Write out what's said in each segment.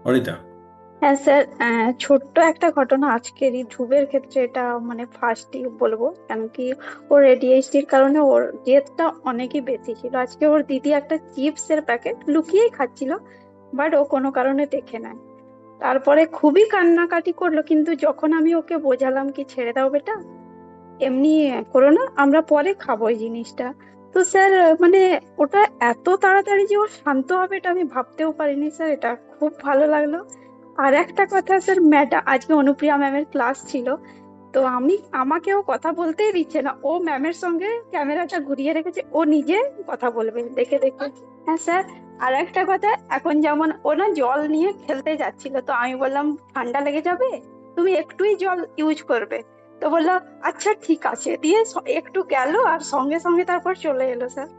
অরিতা। হ্যাঁ স্যার, ছোট্ট একটা ঘটনা আজকেরই ধ্রুবের ক্ষেত্রে, এটা মানে ফার্স্টই বলবো। কেন কি, ওর এডিএইচডির কারণে ওর জেদটা অনেকই বেশি ছিল। আজকে ওর দিদি একটা চিপসের প্যাকেট লুকিয়েই খাচ্ছিল, বাট ও কোনো কারণে দেখে নেয়। তারপরে খুবই কান্নাকাটি করলো, কিন্তু যখন আমি ওকে বোঝালাম কি ছেড়ে দাও বেটা, এমনি করো না, আমরা পরে খাবো এই জিনিসটা। তো স্যার, মানে ওটা এত তাড়াতাড়ি যে ও শান্ত হবে এটা আমি ভাবতেও পারিনি স্যার। এটা খুব ভালো লাগলো। আর একটা কথা স্যার, ম্যাডাম আজকে অনুপ্রিয়া ম্যামের ক্লাস ছিল, তো আমাকেও কথা বলতেই দিচ্ছে না, ও ম্যামের সঙ্গে ক্যামেরাটা ঘুরিয়ে রেখেছে, ও নিজে কথা বলবে দেখে দেখে। হ্যাঁ স্যার। আর একটা কথা, এখন যেমন ও না জল নিয়ে খেলতে যাচ্ছিল, তো আমি বললাম ঠান্ডা লেগে যাবে, তুমি একটুই জল ইউজ করবে। তো বললো আচ্ছা ঠিক আছে, দিয়ে একটু গেল আর সঙ্গে সঙ্গে তারপর চলে এলো স্যার।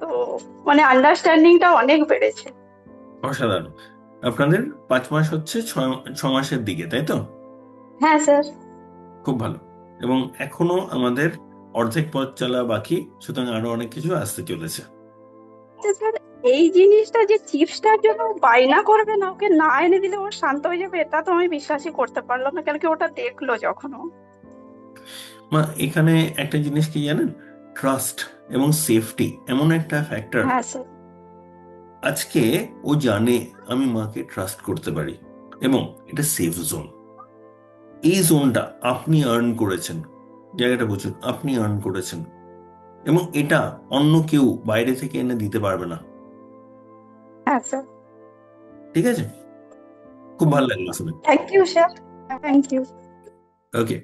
তো মানে আন্ডারস্ট্যান্ডিংটা অনেক বেড়েছে। অসাধারণ। আপনাদের 5 মাস হচ্ছে 6 মাসের দিকে, তাই তো? হ্যাঁ স্যার। খুব ভালো। এবং এখনো আমাদের অর্ধেক পথ চলা বাকি, সুতরাং আরো অনেক কিছু আসতে চলেছে। আচ্ছা স্যার, এই জিনিসটা যে চিপসটার জন্য ও বায়না করবে না, ওকে না এনে দিলে ও শান্ত হয়ে যাবে, এটা তো আমি বিশ্বাসই করতে পারলাম না, কেন কি ওটা দেখলো যখন ও। মা, এখানে একটা জিনিস কি জানেন? ট্রাস্ট এবং সেফটি এমন একটা ফ্যাক্টর। হ্যাঁ স্যার। আজকে ও জানে আমি মাকে ট্রাস্ট করতে পারি, এবং এটা সেফ জোন। এই জোনটা আপনি আর্ন করেছেন। জায়গাটা বুঝুন, আপনি আর্ন করেছেন, এবং এটা অন্য কেউ বাইরে থেকে এনে দিতে পারবে না। হ্যাঁ স্যার। ঠিক আছে? খুব ভালো লাগলো শুনে। Thank you sir. Thank you. Okay.